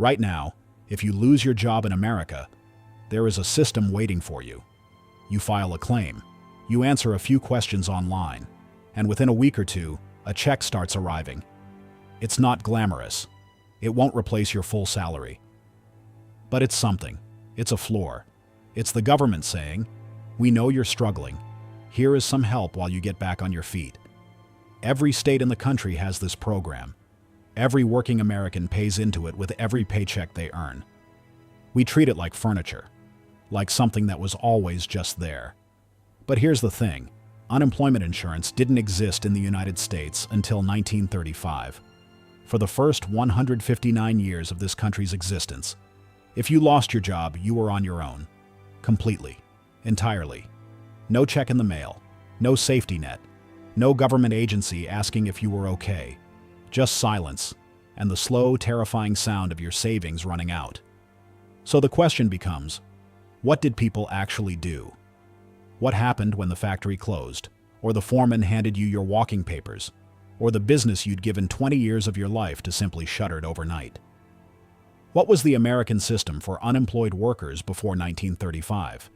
Right now, if you lose your job in America, there is a system waiting for you. You file a claim. You answer a few questions online, and within a week or two, a check starts arriving. It's not glamorous. It won't replace your full salary. But it's something. It's a floor. It's the government saying, "We know you're struggling. Here is some help while you get back on your feet." Every state in the country has this program. Every working American pays into it with every paycheck they earn. We treat it like furniture, like something that was always just there. But here's the thing. Unemployment insurance didn't exist in the United States until 1935. For the first 159 years of this country's existence, if you lost your job, you were on your own. Completely. Entirely. No check in the mail. No safety net. No government agency asking if you were okay. Just silence, and the slow, terrifying sound of your savings running out. So the question becomes, what did people actually do? What happened when the factory closed, or the foreman handed you your walking papers, or the business you'd given 20 years of your life to simply shuttered overnight? What was the American system for unemployed workers before 1935?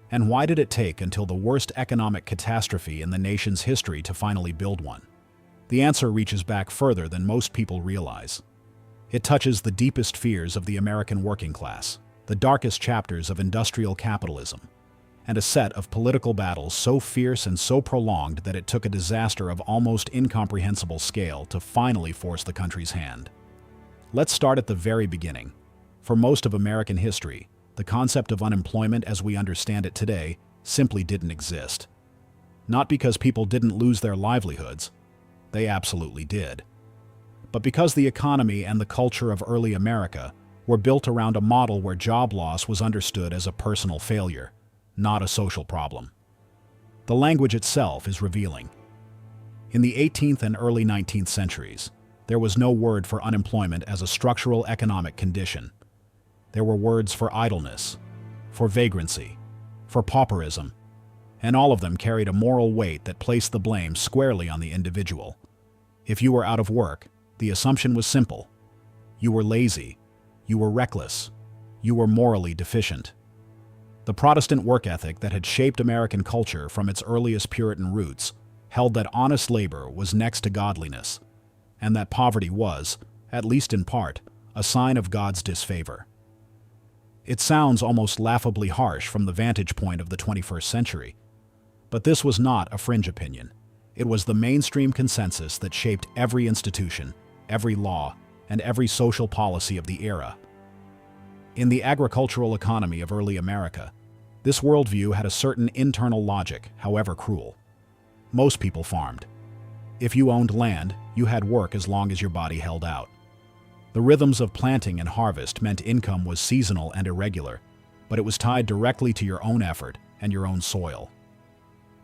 And why did it take until the worst economic catastrophe in the nation's history to finally build one? The answer reaches back further than most people realize. It touches the deepest fears of the American working class, the darkest chapters of industrial capitalism, and a set of political battles so fierce and so prolonged that it took a disaster of almost incomprehensible scale to finally force the country's hand. Let's start at the very beginning. For most of American history, the concept of unemployment as we understand it today simply didn't exist. Not because people didn't lose their livelihoods, they absolutely did, but because the economy and the culture of early America were built around a model where job loss was understood as a personal failure, not a social problem. The language itself is revealing. In the 18th and early 19th centuries, there was no word for unemployment as a structural economic condition. There were words for idleness, for vagrancy, for pauperism, and all of them carried a moral weight that placed the blame squarely on the individual. If you were out of work, the assumption was simple. You were lazy, you were reckless, you were morally deficient. The Protestant work ethic that had shaped American culture from its earliest Puritan roots held that honest labor was next to godliness, and that poverty was, at least in part, a sign of God's disfavor. It sounds almost laughably harsh from the vantage point of the 21st century, but this was not a fringe opinion. It was the mainstream consensus that shaped every institution, every law, and every social policy of the era. In the agricultural economy of early America, this worldview had a certain internal logic, however cruel. Most people farmed. If you owned land, you had work as long as your body held out. The rhythms of planting and harvest meant income was seasonal and irregular, but it was tied directly to your own effort and your own soil.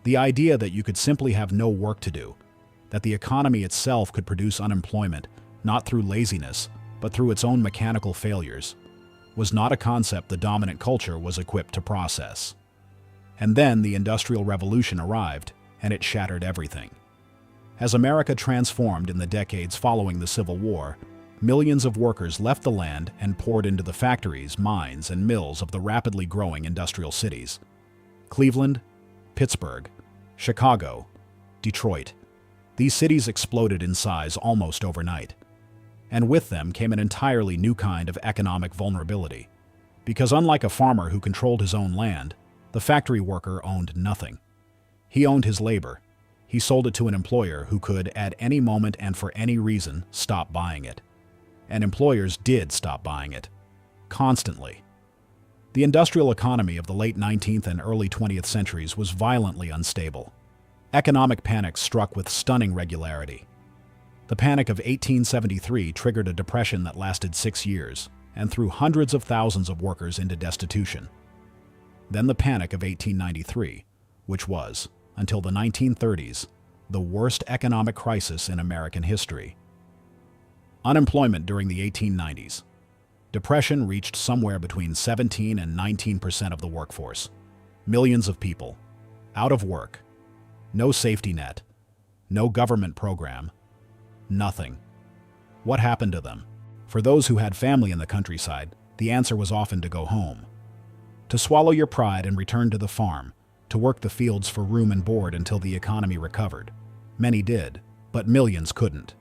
The idea that you could simply have no work to do, that the economy itself could produce unemployment, not through laziness, but through its own mechanical failures, was not a concept the dominant culture was equipped to process. And then the Industrial Revolution arrived, and it shattered everything. As America transformed in the decades following the Civil War, millions of workers left the land and poured into the factories, mines, and mills of the rapidly growing industrial cities. Cleveland, Pittsburgh, Chicago, Detroit. These cities exploded in size almost overnight. And with them came an entirely new kind of economic vulnerability. Because unlike a farmer who controlled his own land, the factory worker owned nothing. He owned his labor. He sold it to an employer who could, at any moment and for any reason, stop buying it. And employers did stop buying it. Constantly. The industrial economy of the late 19th and early 20th centuries was violently unstable. Economic panics struck with stunning regularity. The Panic of 1873 triggered a depression that lasted 6 years and threw hundreds of thousands of workers into destitution. Then the Panic of 1893, which was, until the 1930s, the worst economic crisis in American history. Unemployment during the 1890s. Depression reached somewhere between 17 and 19% of the workforce. Millions of people, out of work, no safety net, no government program, nothing. What happened to them? For those who had family in the countryside, the answer was often to go home. To swallow your pride and return to the farm, to work the fields for room and board until the economy recovered. Many did, but millions couldn't.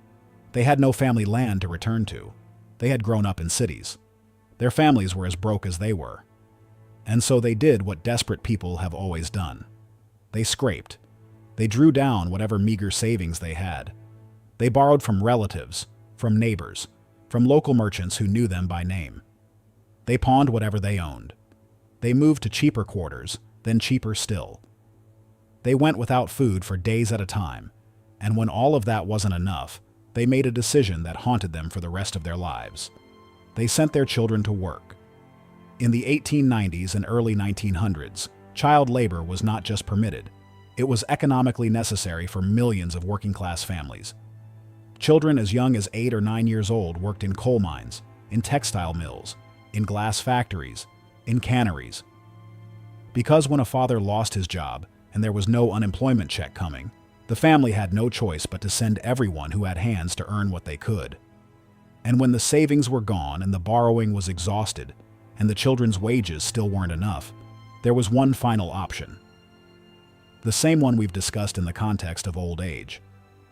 They had no family land to return to. They had grown up in cities. Their families were as broke as they were. And so they did what desperate people have always done. They scraped. They drew down whatever meager savings they had. They borrowed from relatives, from neighbors, from local merchants who knew them by name. They pawned whatever they owned. They moved to cheaper quarters, then cheaper still. They went without food for days at a time, and when all of that wasn't enough, they made a decision that haunted them for the rest of their lives. They sent their children to work. In the 1890s and early 1900s, child labor was not just permitted, it was economically necessary for millions of working-class families. Children as young as 8 or 9 years old worked in coal mines, in textile mills, in glass factories, in canneries. Because when a father lost his job and there was no unemployment check coming, the family had no choice but to send everyone who had hands to earn what they could. And when the savings were gone and the borrowing was exhausted, and the children's wages still weren't enough, there was one final option. The same one we've discussed in the context of old age: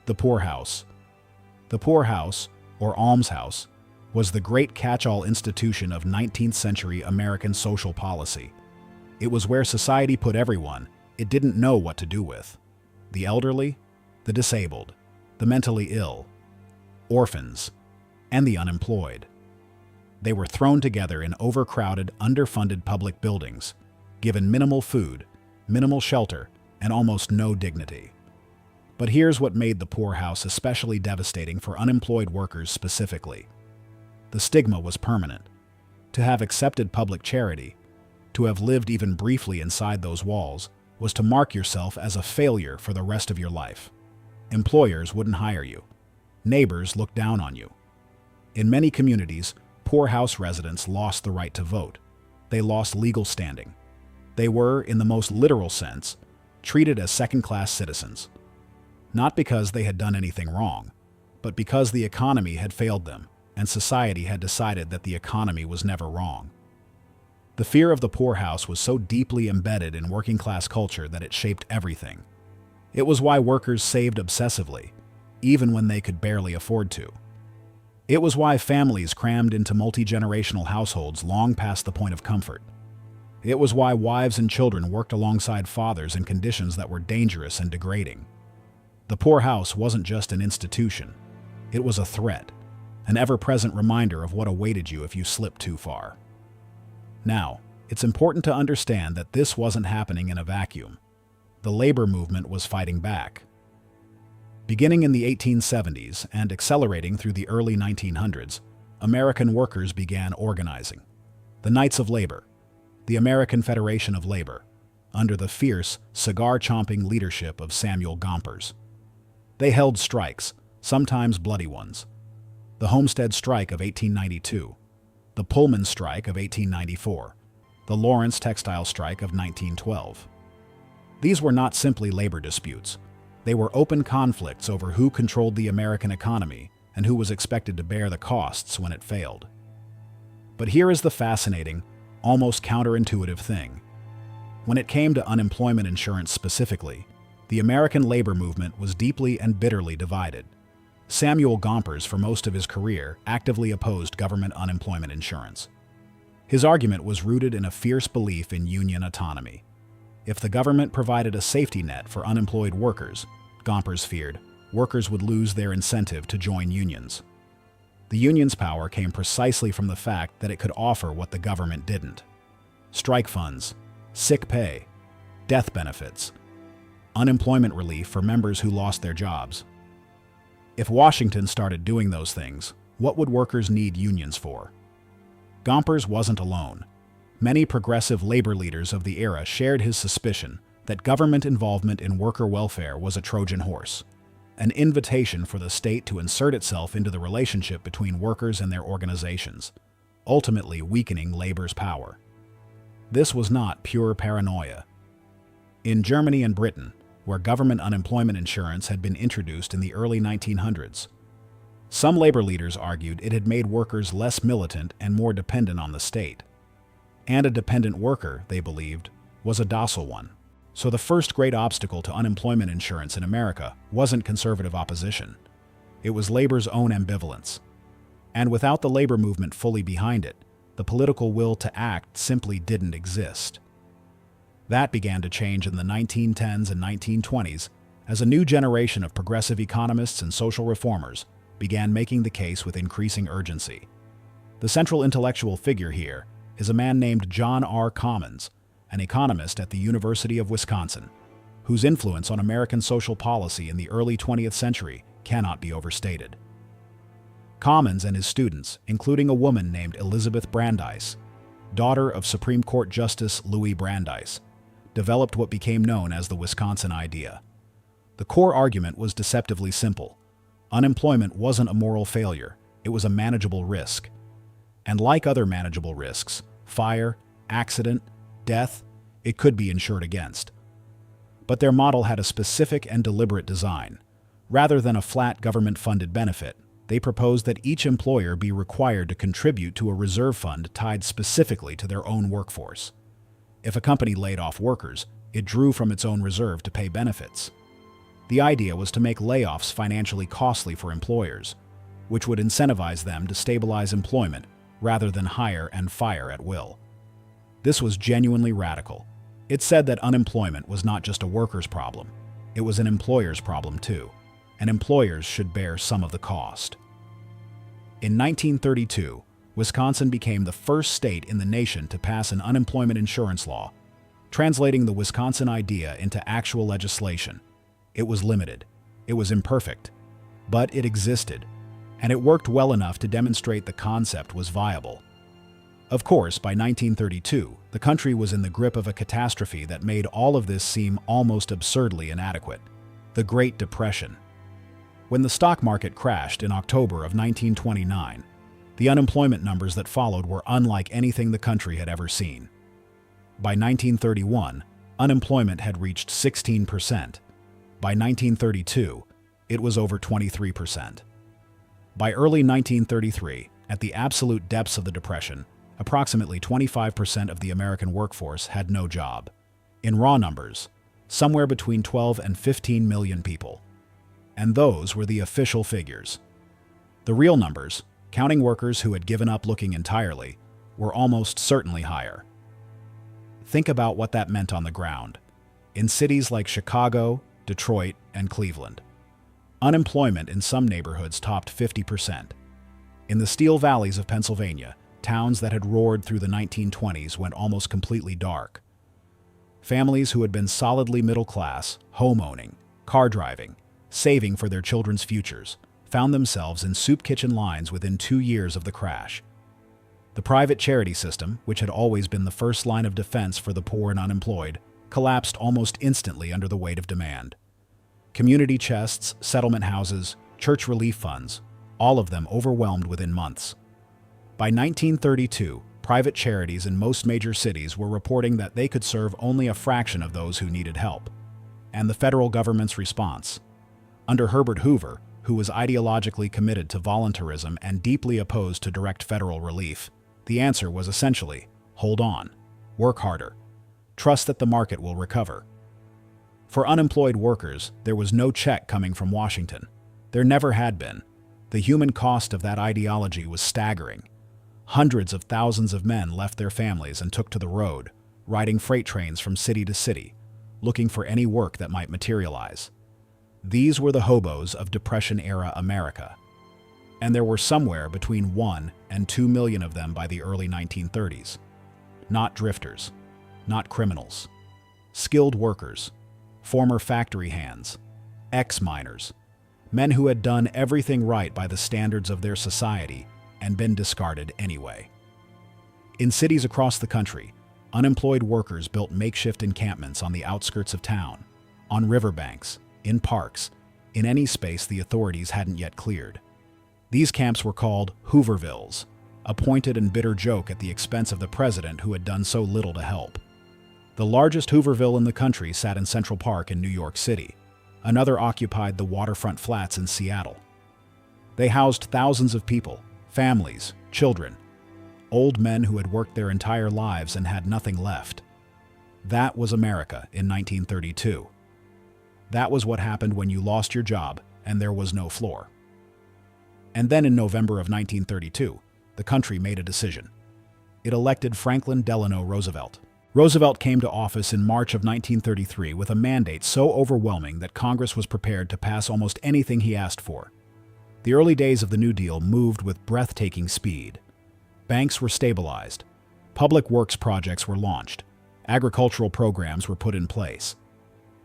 the poorhouse. The poorhouse, or almshouse, was the great catch-all institution of 19th century American social policy. It was where society put everyone it didn't know what to do with: the elderly, the disabled, the mentally ill, orphans, and the unemployed. They were thrown together in overcrowded, underfunded public buildings, given minimal food, minimal shelter, and almost no dignity. But here's what made the poorhouse especially devastating for unemployed workers specifically. The stigma was permanent. To have accepted public charity, to have lived even briefly inside those walls, was to mark yourself as a failure for the rest of your life. Employers wouldn't hire you. Neighbors looked down on you. In many communities, poorhouse residents lost the right to vote. They lost legal standing. They were, in the most literal sense, treated as second-class citizens. Not because they had done anything wrong, but because the economy had failed them, and society had decided that the economy was never wrong. The fear of the poorhouse was so deeply embedded in working-class culture that it shaped everything. It was why workers saved obsessively, even when they could barely afford to. It was why families crammed into multi-generational households long past the point of comfort. It was why wives and children worked alongside fathers in conditions that were dangerous and degrading. The poorhouse wasn't just an institution. It was a threat, an ever-present reminder of what awaited you if you slipped too far. Now, it's important to understand that this wasn't happening in a vacuum. The labor movement was fighting back. Beginning in the 1870s and accelerating through the early 1900s, American workers began organizing. The Knights of Labor, the American Federation of Labor, under the fierce, cigar-chomping leadership of Samuel Gompers. They held strikes, sometimes bloody ones. The Homestead Strike of 1892, the Pullman Strike of 1894, the Lawrence Textile Strike of 1912. These were not simply labor disputes. They were open conflicts over who controlled the American economy and who was expected to bear the costs when it failed. But here is the fascinating, almost counterintuitive thing. When it came to unemployment insurance specifically, the American labor movement was deeply and bitterly divided. Samuel Gompers, for most of his career, actively opposed government unemployment insurance. His argument was rooted in a fierce belief in union autonomy. If the government provided a safety net for unemployed workers, Gompers feared, workers would lose their incentive to join unions. The union's power came precisely from the fact that it could offer what the government didn't: strike funds, sick pay, death benefits, unemployment relief for members who lost their jobs. If Washington started doing those things, what would workers need unions for? Gompers wasn't alone. Many progressive labor leaders of the era shared his suspicion that government involvement in worker welfare was a Trojan horse, an invitation for the state to insert itself into the relationship between workers and their organizations, ultimately weakening labor's power. This was not pure paranoia. In Germany and Britain, where government unemployment insurance had been introduced in the early 1900s, Some labor leaders argued it had made workers less militant and more dependent on the state. And a dependent worker, they believed, was a docile one. So the first great obstacle to unemployment insurance in America wasn't conservative opposition. It was labor's own ambivalence. And without the labor movement fully behind it, the political will to act simply didn't exist. That began to change in the 1910s and 1920s as a new generation of progressive economists and social reformers began making the case with increasing urgency. The central intellectual figure here is a man named John R. Commons, an economist at the University of Wisconsin, whose influence on American social policy in the early 20th century cannot be overstated. Commons and his students, including a woman named Elizabeth Brandeis, daughter of Supreme Court Justice Louis Brandeis, developed what became known as the Wisconsin idea. The core argument was deceptively simple. Unemployment wasn't a moral failure, it was a manageable risk. And like other manageable risks, fire, accident, death, it could be insured against. But their model had a specific and deliberate design. Rather than a flat government-funded benefit, they proposed that each employer be required to contribute to a reserve fund tied specifically to their own workforce. If a company laid off workers, it drew from its own reserve to pay benefits. The idea was to make layoffs financially costly for employers, which would incentivize them to stabilize employment rather than hire and fire at will. This was genuinely radical. It said that unemployment was not just a worker's problem, it was an employer's problem too, and employers should bear some of the cost. In 1932, Wisconsin became the first state in the nation to pass an unemployment insurance law, translating the Wisconsin idea into actual legislation. It was limited, it was imperfect, but it existed, and it worked well enough to demonstrate the concept was viable. Of course, by 1932, the country was in the grip of a catastrophe that made all of this seem almost absurdly inadequate: the Great Depression. When the stock market crashed in October of 1929, the unemployment numbers that followed were unlike anything the country had ever seen. By 1931, unemployment had reached 16%. By 1932, it was over 23%. By early 1933, at the absolute depths of the Depression, approximately 25% of the American workforce had no job. In raw numbers, somewhere between 12 and 15 million people. And those were the official figures. The real numbers, counting workers who had given up looking entirely, were almost certainly higher. Think about what that meant on the ground. In cities like Chicago, Detroit, and Cleveland, unemployment in some neighborhoods topped 50%. In the Steel Valleys of Pennsylvania, towns that had roared through the 1920s went almost completely dark. Families who had been solidly middle class, home-owning, car driving, saving for their children's futures, found themselves in soup kitchen lines within 2 years of the crash. The private charity system, which had always been the first line of defense for the poor and unemployed, collapsed almost instantly under the weight of demand. Community chests, settlement houses, church relief funds, all of them overwhelmed within months. By 1932, private charities in most major cities were reporting that they could serve only a fraction of those who needed help. And the federal government's response? Under Herbert Hoover, who was ideologically committed to voluntarism and deeply opposed to direct federal relief, the answer was essentially, hold on, work harder, trust that the market will recover. For unemployed workers, there was no check coming from Washington. There never had been. The human cost of that ideology was staggering. Hundreds of thousands of men left their families and took to the road, riding freight trains from city to city, looking for any work that might materialize. These were the hobos of Depression-era America. And there were somewhere between 1 and 2 million of them by the early 1930s. Not drifters, not criminals. Skilled workers, former factory hands, ex-miners, men who had done everything right by the standards of their society and been discarded anyway. In cities across the country, unemployed workers built makeshift encampments on the outskirts of town, on riverbanks, in parks, in any space the authorities hadn't yet cleared. These camps were called Hoovervilles, a pointed and bitter joke at the expense of the president who had done so little to help. The largest Hooverville in the country sat in Central Park in New York City. Another occupied the waterfront flats in Seattle. They housed thousands of people, families, children, old men who had worked their entire lives and had nothing left. That was America in 1932. That was what happened when you lost your job and there was no floor. And then in November of 1932, the country made a decision. It elected Franklin Delano Roosevelt. Roosevelt came to office in March of 1933 with a mandate so overwhelming that Congress was prepared to pass almost anything he asked for. The early days of the New Deal moved with breathtaking speed. Banks were stabilized. Public works projects were launched. Agricultural programs were put in place.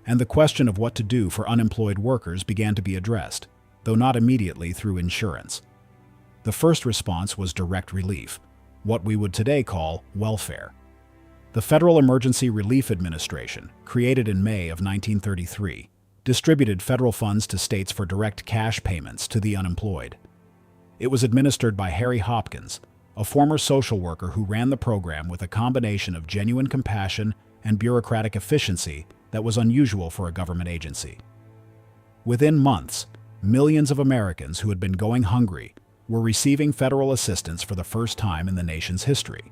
And the question of what to do for unemployed workers began to be addressed, though not immediately through insurance. The first response was direct relief, what we would today call welfare. The Federal Emergency Relief Administration, created in May of 1933, distributed federal funds to states for direct cash payments to the unemployed. It was administered by Harry Hopkins, a former social worker who ran the program with a combination of genuine compassion and bureaucratic efficiency that was unusual for a government agency. Within months, millions of Americans who had been going hungry were receiving federal assistance for the first time in the nation's history.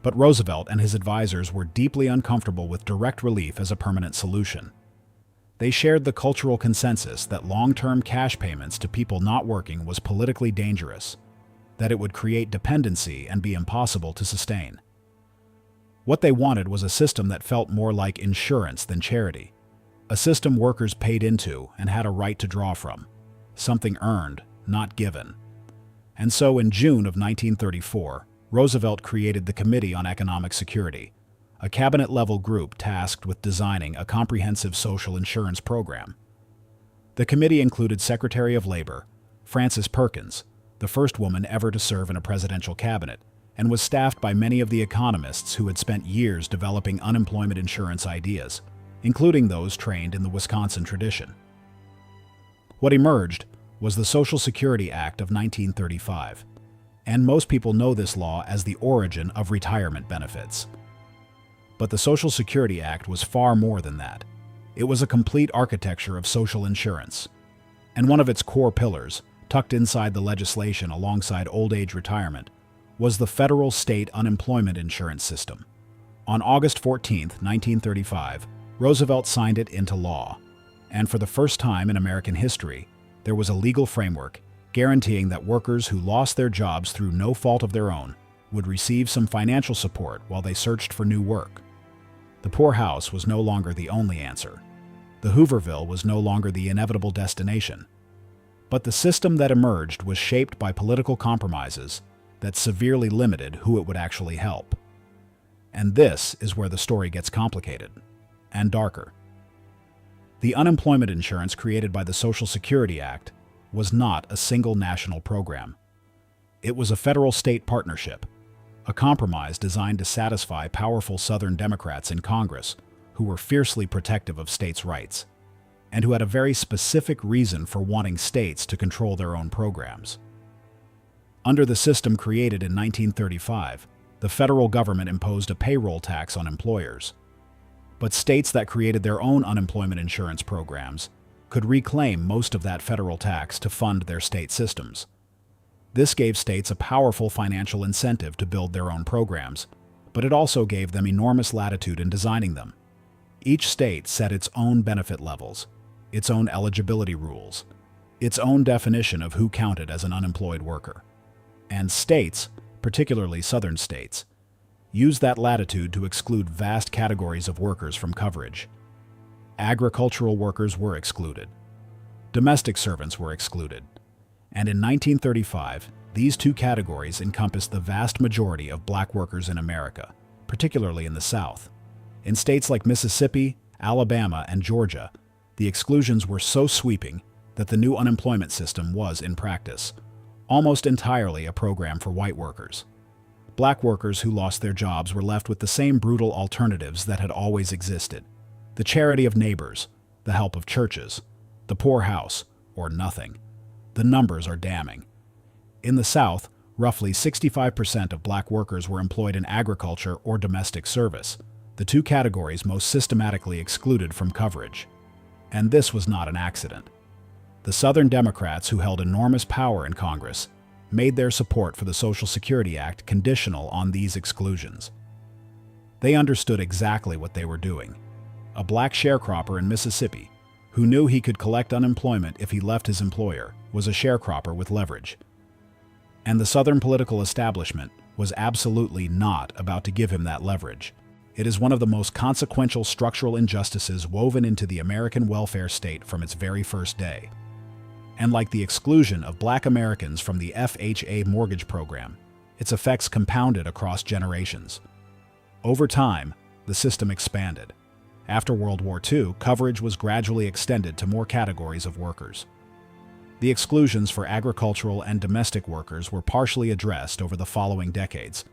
But Roosevelt and his advisors were deeply uncomfortable with direct relief as a permanent solution. They shared the cultural consensus that long-term cash payments to people not working was politically dangerous, that it would create dependency and be impossible to sustain. What they wanted was a system that felt more like insurance than charity, a system workers paid into and had a right to draw from, something earned, not given. And so in June of 1934, Roosevelt created the Committee on Economic Security, a cabinet-level group tasked with designing a comprehensive social insurance program. The committee included Secretary of Labor Frances Perkins, the first woman ever to serve in a presidential cabinet, and was staffed by many of the economists who had spent years developing unemployment insurance ideas, including those trained in the Wisconsin tradition. What emerged was the Social Security Act of 1935, and most people know this law as the origin of retirement benefits. But the Social Security Act was far more than that. It was a complete architecture of social insurance. And one of its core pillars, tucked inside the legislation alongside old age retirement, was the federal state unemployment insurance system. On August 14, 1935, Roosevelt signed it into law. And for the first time in American history, there was a legal framework guaranteeing that workers who lost their jobs through no fault of their own would receive some financial support while they searched for new work. The poorhouse was no longer the only answer. The Hooverville was no longer the inevitable destination. But the system that emerged was shaped by political compromises that severely limited who it would actually help. And this is where the story gets complicated and darker. The unemployment insurance created by the Social Security Act was not a single national program. It was a federal-state partnership, a compromise designed to satisfy powerful Southern Democrats in Congress who were fiercely protective of states' rights, and who had a very specific reason for wanting states to control their own programs. Under the system created in 1935, the federal government imposed a payroll tax on employers. But states that created their own unemployment insurance programs could reclaim most of that federal tax to fund their state systems. This gave states a powerful financial incentive to build their own programs, but it also gave them enormous latitude in designing them. Each state set its own benefit levels, its own eligibility rules, its own definition of who counted as an unemployed worker. And states, particularly southern states, used that latitude to exclude vast categories of workers from coverage. Agricultural workers were excluded. Domestic servants were excluded. And in 1935, these two categories encompassed the vast majority of black workers in America, particularly in the South. In states like Mississippi, Alabama, and Georgia, the exclusions were so sweeping that the new unemployment system was, in practice, almost entirely a program for white workers. Black workers who lost their jobs were left with the same brutal alternatives that had always existed: the charity of neighbors, the help of churches, the poorhouse, or nothing. The numbers are damning. In the South, roughly 65% of black workers were employed in agriculture or domestic service, the two categories most systematically excluded from coverage. And this was not an accident. The Southern Democrats, who held enormous power in Congress, made their support for the Social Security Act conditional on these exclusions. They understood exactly what they were doing. A black sharecropper in Mississippi, who knew he could collect unemployment if he left his employer, was a sharecropper with leverage. And the Southern political establishment was absolutely not about to give him that leverage. It is one of the most consequential structural injustices woven into the American welfare state from its very first day. And like the exclusion of black Americans from the FHA mortgage program, its effects compounded across generations. Over time, the system expanded. After World War II, coverage was gradually extended to more categories of workers. The exclusions for agricultural and domestic workers were partially addressed over the following decades,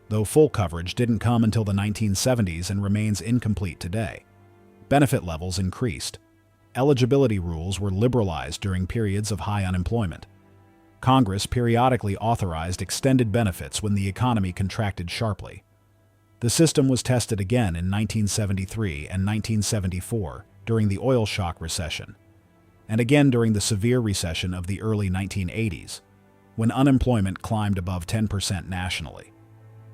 though full coverage didn't come until the 1970s and remains incomplete today. Benefit levels increased. Eligibility rules were liberalized during periods of high unemployment. Congress periodically authorized extended benefits when the economy contracted sharply. The system was tested again in 1973 and 1974 during the oil shock recession, and again during the severe recession of the early 1980s, when unemployment climbed above 10% nationally.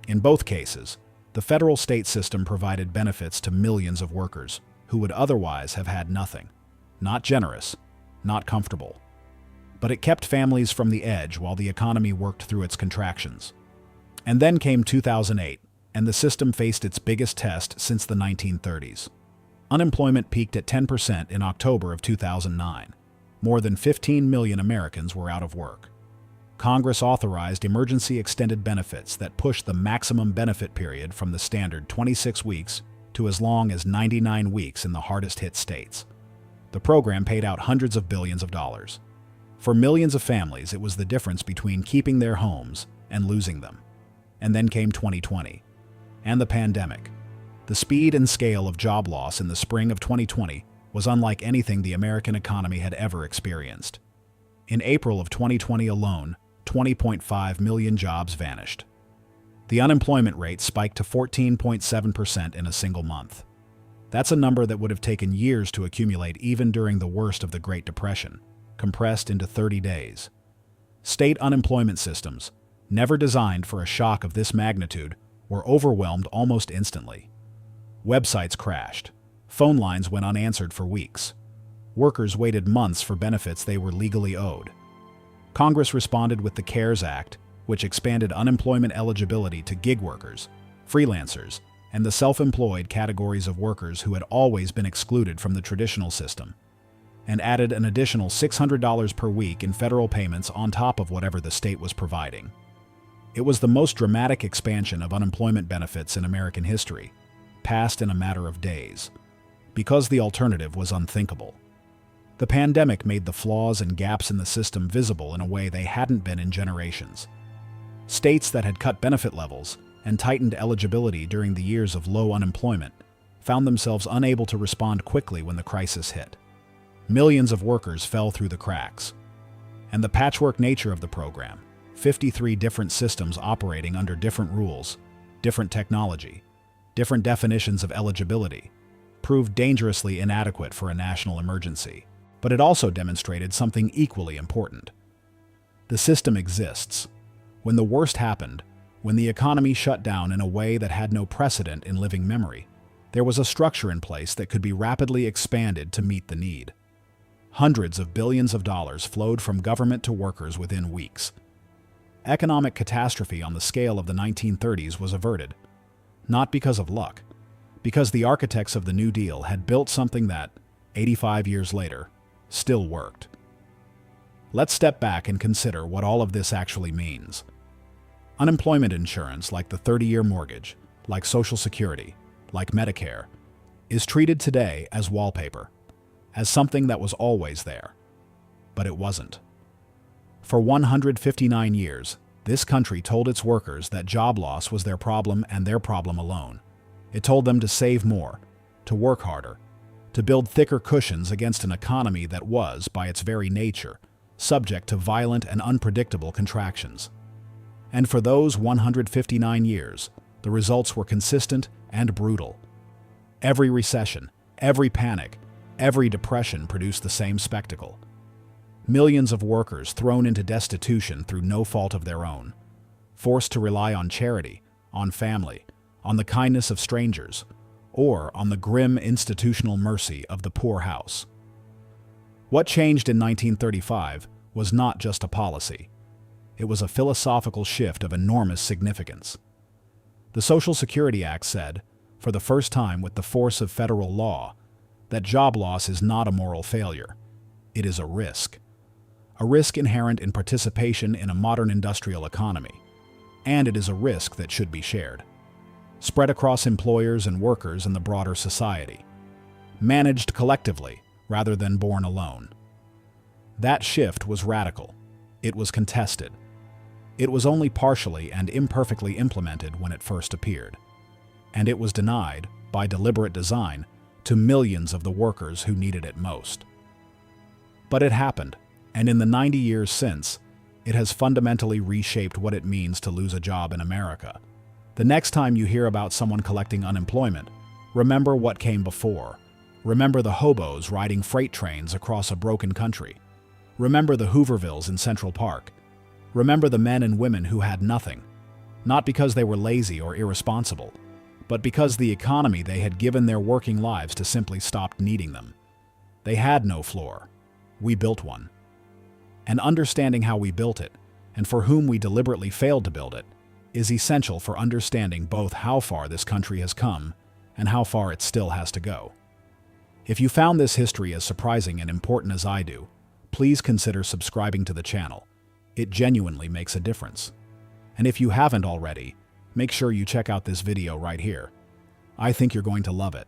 In both cases, the federal state system provided benefits to millions of workers who would otherwise have had nothing. Not generous, not comfortable. But it kept families from the edge while the economy worked through its contractions. And then came 2008, and the system faced its biggest test since the 1930s. Unemployment peaked at 10% in October of 2009. More than 15 million Americans were out of work. Congress authorized emergency extended benefits that pushed the maximum benefit period from the standard 26 weeks to as long as 99 weeks in the hardest-hit states. The program paid out hundreds of billions of dollars. For millions of families, it was the difference between keeping their homes and losing them. And then came 2020. And the pandemic. The speed and scale of job loss in the spring of 2020 was unlike anything the American economy had ever experienced. In April of 2020 alone, 20.5 million jobs vanished. The unemployment rate spiked to 14.7% in a single month. That's a number that would have taken years to accumulate even during the worst of the Great Depression, compressed into 30 days. State unemployment systems, never designed for a shock of this magnitude, were overwhelmed almost instantly. Websites crashed. Phone lines went unanswered for weeks. Workers waited months for benefits they were legally owed. Congress responded with the CARES Act, which expanded unemployment eligibility to gig workers, freelancers, and the self-employed categories of workers who had always been excluded from the traditional system, and added an additional $600 per week in federal payments on top of whatever the state was providing. It was the most dramatic expansion of unemployment benefits in American history, passed in a matter of days, because the alternative was unthinkable. The pandemic made the flaws and gaps in the system visible in a way they hadn't been in generations. States that had cut benefit levels and tightened eligibility during the years of low unemployment found themselves unable to respond quickly when the crisis hit. Millions of workers fell through the cracks. And the patchwork nature of the program, 53 different systems operating under different rules, different technology, different definitions of eligibility, proved dangerously inadequate for a national emergency. But it also demonstrated something equally important. The system exists. When the worst happened, when the economy shut down in a way that had no precedent in living memory, there was a structure in place that could be rapidly expanded to meet the need. Hundreds of billions of dollars flowed from government to workers within weeks. Economic catastrophe on the scale of the 1930s was averted, not because of luck, because the architects of the New Deal had built something that, 85 years later, still worked. Let's step back and consider what all of this actually means. Unemployment insurance, like the 30-year mortgage, like Social Security, like Medicare, is treated today as wallpaper, as something that was always there. But it wasn't. For 159 years, this country told its workers that job loss was their problem and their problem alone. It told them to save more, to work harder, to build thicker cushions against an economy that was, by its very nature, subject to violent and unpredictable contractions. And for those 159 years, the results were consistent and brutal. Every recession, every panic, every depression produced the same spectacle. Millions of workers thrown into destitution through no fault of their own, forced to rely on charity, on family, on the kindness of strangers, or on the grim institutional mercy of the poorhouse. What changed in 1935 was not just a policy. It was a philosophical shift of enormous significance. The Social Security Act said, for the first time with the force of federal law, that job loss is not a moral failure. It is a risk inherent in participation in a modern industrial economy, and it is a risk that should be shared, spread across employers and workers in the broader society, managed collectively rather than borne alone. That shift was radical. It was contested. It was only partially and imperfectly implemented when it first appeared, and it was denied, by deliberate design, to millions of the workers who needed it most. But it happened, and in the 90 years since, it has fundamentally reshaped what it means to lose a job in America. The next time you hear about someone collecting unemployment, remember what came before. Remember the hobos riding freight trains across a broken country. Remember the Hoovervilles in Central Park. Remember the men and women who had nothing, not because they were lazy or irresponsible, but because the economy they had given their working lives to simply stopped needing them. They had no floor. We built one. And understanding how we built it, and for whom we deliberately failed to build it, is essential for understanding both how far this country has come and how far it still has to go. If you found this history as surprising and important as I do, please consider subscribing to the channel. It genuinely makes a difference. And if you haven't already, make sure you check out this video right here. I think you're going to love it.